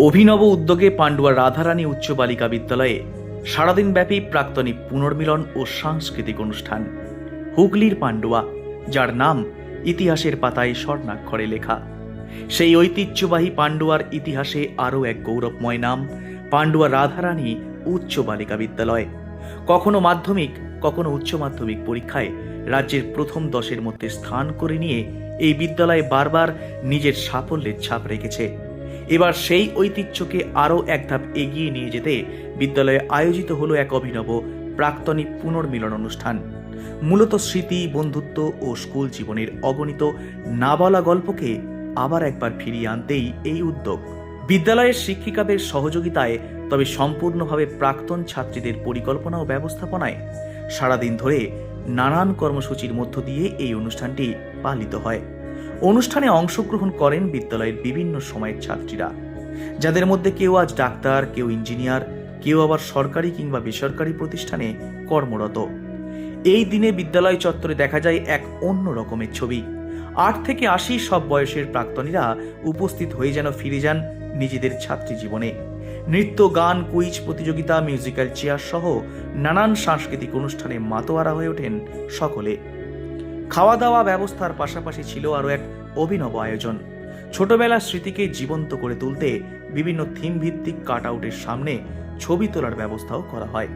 অভিনব উদ্যোগে পান্ডুয়া রাধারানী উচ্চ বালিকা বিদ্যালয়ে সারাদিনব্যাপী প্রাক্তনী পুনর্মিলন ও সাংস্কৃতিক অনুষ্ঠান। হুগলির পান্ডুয়া, যার নাম ইতিহাসের পাতায় স্বর্ণাক্ষরে লেখা, সেই ঐতিহ্যবাহী পান্ডুয়ার ইতিহাসে আরও এক গৌরবময় নাম পান্ডুয়া রাধারানী উচ্চ বালিকা বিদ্যালয়। কখনো মাধ্যমিক, কখনো উচ্চ মাধ্যমিক পরীক্ষায় রাজ্যের প্রথম 10-এর মধ্যে স্থান করে নিয়ে এই বিদ্যালয় বারবার নিজের সাফল্যের ছাপ রেখেছে। এবার সেই ঐতিহ্যকে আরও এক ধাপ এগিয়ে নিয়ে যেতে বিদ্যালয়ে আয়োজিত হলো এক অভিনব প্রাক্তনী পুনর্মিলন অনুষ্ঠান। মূলত স্মৃতি, বন্ধুত্ব ও স্কুল জীবনের অগণিত না বলা গল্পকে আবার একবার ফিরিয়ে আনতেই এই উদ্যোগ। বিদ্যালয়ের শিক্ষিকাদের সহযোগিতায়, তবে সম্পূর্ণভাবে প্রাক্তন ছাত্রীদের পরিকল্পনা ও ব্যবস্থাপনায় সারাদিন ধরে নানান কর্মসূচির মধ্য দিয়ে এই অনুষ্ঠানটি পালিত হয়। অনুষ্ঠানে অংশগ্রহণ করেন বিদ্যালয়ের বিভিন্ন সময়ের ছাত্রীরা, যাদের মধ্যে কেউ আজ ডাক্তার, কেউ ইঞ্জিনিয়ার, কেউ আবার সরকারি কিংবা বেসরকারি প্রতিষ্ঠানে কর্মরত। এই দিনে বিদ্যালয় চত্বরে দেখা যায় এক অন্য রকমের ছবি। 8 থেকে 80 সব বয়সের প্রাক্তনীরা উপস্থিত হয়ে যেন ফিরে যান নিজেদের ছাত্রী জীবনে। নৃত্য, গান, কুইজ প্রতিযোগিতা, মিউজিক্যাল চেয়ার সহ নানান সাংস্কৃতিক অনুষ্ঠানে মাতোয়ারা হয়ে ওঠেন সকলে। খাওয়া দাওয়া ব্যবস্থার পাশাপাশি ছিল আরও এক অভিনব আয়োজন। ছোটবেলার স্মৃতিকে জীবন্ত করে তুলতে বিভিন্ন থিম ভিত্তিক কাট আউটের সামনে ছবি তোলার ব্যবস্থাও করা হয়,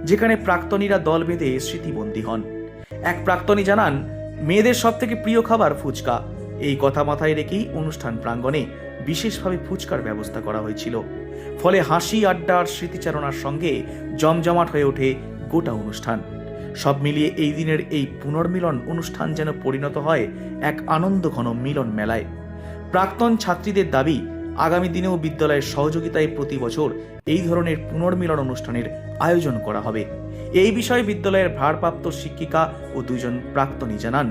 যেখানে প্রাক্তনীরা দল বেঁধে স্মৃতিবন্দী হন। এক প্রাক্তনী জানান, মেয়েদের সব থেকে প্রিয় খাবার ফুচকা। এই কথা মাথায় রেখেই অনুষ্ঠান প্রাঙ্গণে বিশেষভাবে ফুচকার ব্যবস্থা করা হয়েছিল। ফলে হাসি, আড্ডা আর স্মৃতিচারণার সঙ্গে জমজমাট হয়ে ওঠে গোটা অনুষ্ঠান। সব মিলিয়ে এই দিনের এই পুনর্মিলন অনুষ্ঠান যেন পরিণত হয় এক আনন্দঘন মিলন মেলায়। প্রাক্তন ছাত্রীদের দাবি, আগামী দিনেও বিদ্যালয়ের সহযোগিতায় প্রতি বছর এই ধরনের পুনর্মিলন অনুষ্ঠানের আয়োজন করা হবে। এই বিষয়ে বিদ্যালয়ের ভারপ্রাপ্ত শিক্ষিকা ও 2 জন প্রাক্তনী জানান,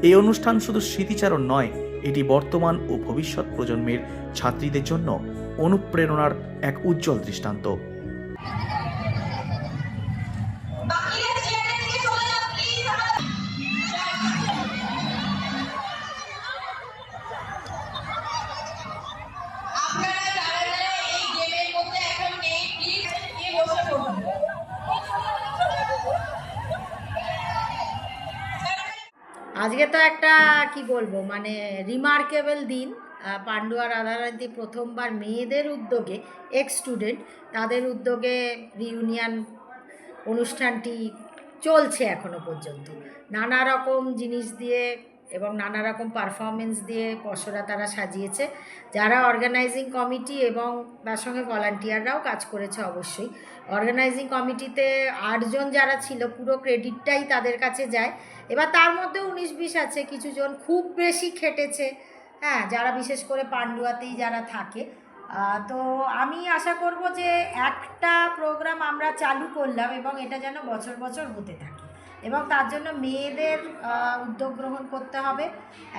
এই অনুষ্ঠান শুধু স্মৃতিচারণ নয়, এটি বর্তমান ও ভবিষ্যৎ প্রজন্মের ছাত্রীদের জন্য অনুপ্রেরণার এক উজ্জ্বল দৃষ্টান্ত। আজকে তো একটা কি বলবো, মানে রিমার্কেবল দিন। পান্ডুয়া রাধারানী প্রথমবার মেয়েদের উদ্যোগে, এক্স স্টুডেন্ট তাদের উদ্যোগে রিউনিয়ন অনুষ্ঠানটি চলছে এখনো পর্যন্ত। নানা রকম জিনিস দিয়ে এবং নানা রকম পারফরমেন্স দিয়ে পসরা তারা সাজিয়েছে। যারা অর্গানাইজিং কমিটি এবং তার সঙ্গে ভলান্টিয়াররাও কাজ করেছে অবশ্যই। অর্গানাইজিং কমিটিতে 8 জন যারা ছিল, পুরো ক্রেডিটটাই তাদের কাছে যায়। এবার তার মধ্যে 19-20 আছে, কিছু জন খুব বেশি খেটেছে, হ্যাঁ, যারা বিশেষ করে পান্ডুয়াতেই যারা থাকে। তো আমি আশা করব যে একটা প্রোগ্রাম আমরা চালু করলাম এবং এটা যেন বছর বছর হতে থাকে, এবং তার জন্য মেয়েদের উদ্যোগ গ্রহণ করতে হবে।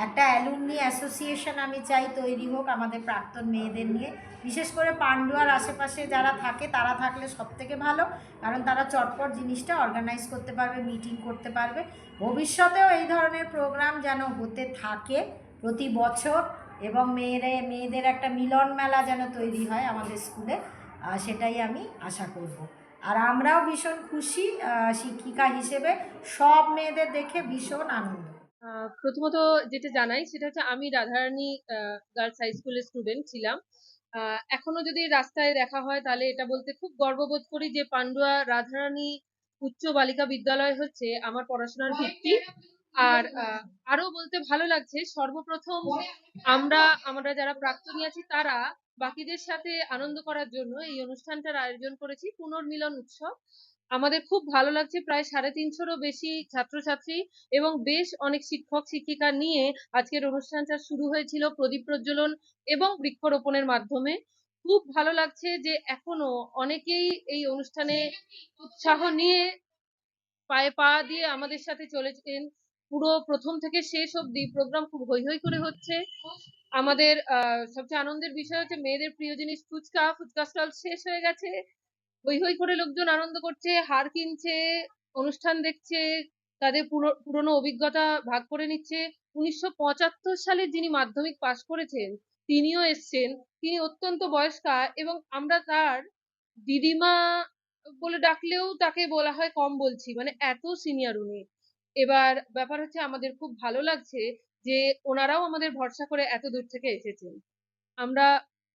একটা অ্যালুমনি অ্যাসোসিয়েশন আমি চাই তৈরি হোক আমাদের প্রাক্তন মেয়েদের নিয়ে, বিশেষ করে পান্ডুয়ার আশেপাশে যারা থাকে তারা থাকলে সবথেকে ভালো, কারণ তারা চটপট জিনিসটা অর্গানাইজ করতে পারবে, মিটিং করতে পারবে। ভবিষ্যতেও এই ধরনের প্রোগ্রাম যেন হতে থাকে প্রতি বছর, এবং মেয়েদের একটা মিলন মেলা যেন তৈরি হয় আমাদের স্কুলে, সেটাই আমি আশা করব। আর আমরাও ভীষণ খুশি শিক্ষিকা হিসেবে, সব মেয়েদের দেখে ভীষণ আনন্দ। প্রথমত যেটা জানাই সেটা হচ্ছে, আমি রাধারানী গার্লস হাই স্কুলের স্টুডেন্ট ছিলাম। এখনো যদি রাস্তায় দেখা হয় তাহলে এটা বলতে খুব গর্ববোধ করি যে পান্ডুয়া রাধারানী উচ্চ বালিকা বিদ্যালয় হচ্ছে আমার পড়াশোনার ভিত্তি। আর আরো বলতে ভালো লাগছে, সর্বপ্রথম আমরা যারা প্রাক্তনী আছি তারা বাকিদের সাথে আনন্দ করার জন্য এই অনুষ্ঠানটার আয়োজন করেছি, পুনর্মিলন উৎসব। আমাদের খুব ভালো লাগছে। প্রায় 350-রও বেশি ছাত্রছাত্রী এবং বেশ অনেক শিক্ষক শিক্ষিকা নিয়ে আজকের অনুষ্ঠানটা শুরু হয়েছিল প্রদীপ প্রজ্বলন এবং বৃক্ষরোপণের মাধ্যমে। খুব ভালো লাগছে যে এখনো অনেকেই এই অনুষ্ঠানে উৎসাহ নিয়ে পায়ে পা দিয়ে আমাদের সাথে চলেছেন। পুরো প্রথম থেকে শেষ অবধি প্রোগ্রাম খুব হৈ হৈ করে হচ্ছে। আমাদের সবচেয়ে আনন্দের বিষয় হচ্ছে মেয়েদের প্রিয় জিনিস ফুচকা স্টল শেষ হয়ে গেছে। হৈ হৈ করে লোকজন আনন্দ করছে, হার কিনছে, অনুষ্ঠান দেখছে, তাদের পুরনো অভিজ্ঞতা ভাগ করে নিচ্ছে। 1975 সালে যিনি মাধ্যমিক পাশ করেছেন তিনিও এসছেন। তিনি অত্যন্ত বয়স্কা এবং আমরা তার দিদিমা বলে ডাকলেও তাকে বলা হয় কম বলছি, মানে এত সিনিয়র উনি। এবার ব্যাপার হচ্ছে আমাদের খুব ভালো লাগছে যে ওনারাও আমাদের ভরসা করে এত দূর থেকে এসেছেন। আমরা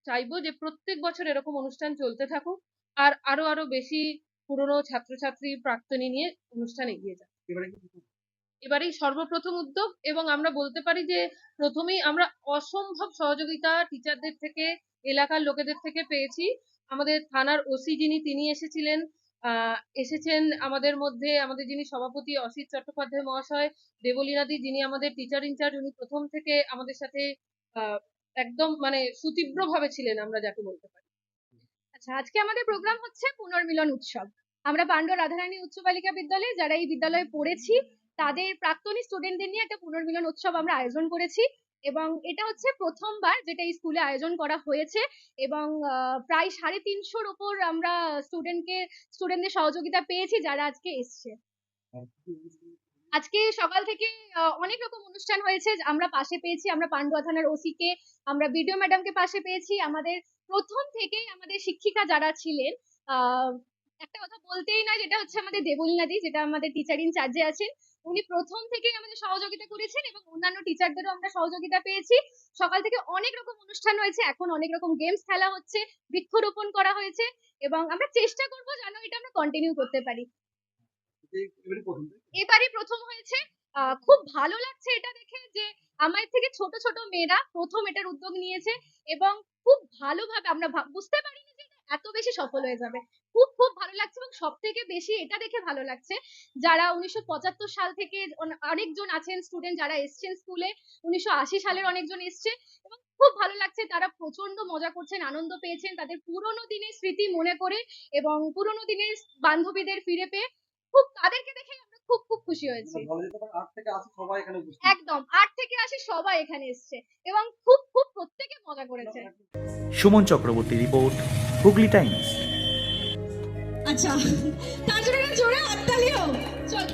চাইবো যে প্রত্যেক বছর এরকম অনুষ্ঠান চলতে থাকুক আর আরো আরো বেশি পুরনো ছাত্রছাত্রী প্রাক্তনী নিয়ে অনুষ্ঠান এগিয়ে যাক। এবারেই সর্বপ্রথম উদ্যোগ এবং আমরা বলতে পারি যে প্রথমেই আমরা অসম্ভব সহযোগিতা টিচারদের থেকে, এলাকার লোকেদের থেকে পেয়েছি। আমাদের থানার ওসি যিনি তিনি এসেছিলেন, এসেছেন আমাদের মধ্যে আমাদের যিনি সভাপতি অসিত চট্টোপাধ্যায় মহাশয়, দেবলীনাদি যিনি আমাদের টিচার ইনচার্জ, উনি প্রথম থেকে আমাদের সাথে আহ একদম মানে সুতীব্রভাবে ছিলেন, আমরা যাকে বলতে পারি। আচ্ছা, আজকে আমাদের প্রোগ্রাম হচ্ছে পুনর্মিলন উৎসব। আমরা পান্ডুয়া রাধারানী উচ্চ বালিকা বিদ্যালয়ে যারা এই বিদ্যালয়ে পড়েছি তাদের প্রাক্তনী স্টুডেন্টদের নিয়ে একটা পুনর্মিলন উৎসব আমরা আয়োজন করেছি এবং এটা হচ্ছে প্রথমবার যেটা এই স্কুলে আয়োজন করা হয়েছে এবং প্রায় 350-র উপর আমরা স্টুডেন্টদের সহযোগিতা পেয়েছি যারা আজকে এসছে। আজকে সকাল থেকে অনেক রকম অনুষ্ঠান হয়েছে। আমরা পাশে পেয়েছি, আমরা পান্ডুয়া থানার ওসি কে, আমরা বিডিও ম্যাডামকে পাশে পেয়েছি। আমাদের প্রথম থেকেই আমাদের শিক্ষিকা যারা ছিলেন, একটা কথা বলতেই নয়, যেটা হচ্ছে আমাদের দেবলীনাদি, যেটা আমাদের টিচার ইনচার্জে আছেন, উনি প্রথম থেকেই আমাদের সহযোগিতা করেছেন এবং অন্যান্য টিচারদেরও আমরা সহযোগিতা পেয়েছি। সকাল থেকে অনেক রকম অনুষ্ঠান হয়েছে, এখন অনেক রকম গেমস খেলা হচ্ছে, বৃক্ষরোপণ করা হয়েছে এবং আমরা চেষ্টা করবো যেন এটা আমরা কন্টিনিউ করতে পারি। এবারই প্রথম হয়েছে। খুব ভালো লাগছে এটা দেখে যে আমার থেকে ছোট ছোট মেয়েরা প্রথম এটার উদ্যোগ নিয়েছে এবং খুব ভালোভাবে আমরা বুঝতে পারিনি যে এত বেশি সফল হয়ে যাবে। খুব খুব ভালো লাগছে এবং সব থেকে বেশি এটা দেখে ভালো লাগছে যারা 1975 সাল থেকে অনেকজন আছেন স্টুডেন্ট যারা এসছেন স্কুলে, 1980 সালের অনেকজন এসছে এবং খুব ভালো লাগছে। তারা প্রচন্ড মজা করছেন, আনন্দ পেয়েছেন তাদের পুরোনো দিনের স্মৃতি মনে করে এবং পুরোনো দিনের বান্ধবীদের ফিরে পেয়ে খুব তাদেরকে দেখে আমরা খুব খুব খুশি হয়েছি। একদম 8 থেকে 80 সবাই এখানে এসছে এবং খুব খুব প্রত্যেকে মজা করেছে। Suman Chakraborty report, Hooghly Times. আচ্ছা, তার জন্য জোরে হাততালি হোক। চল।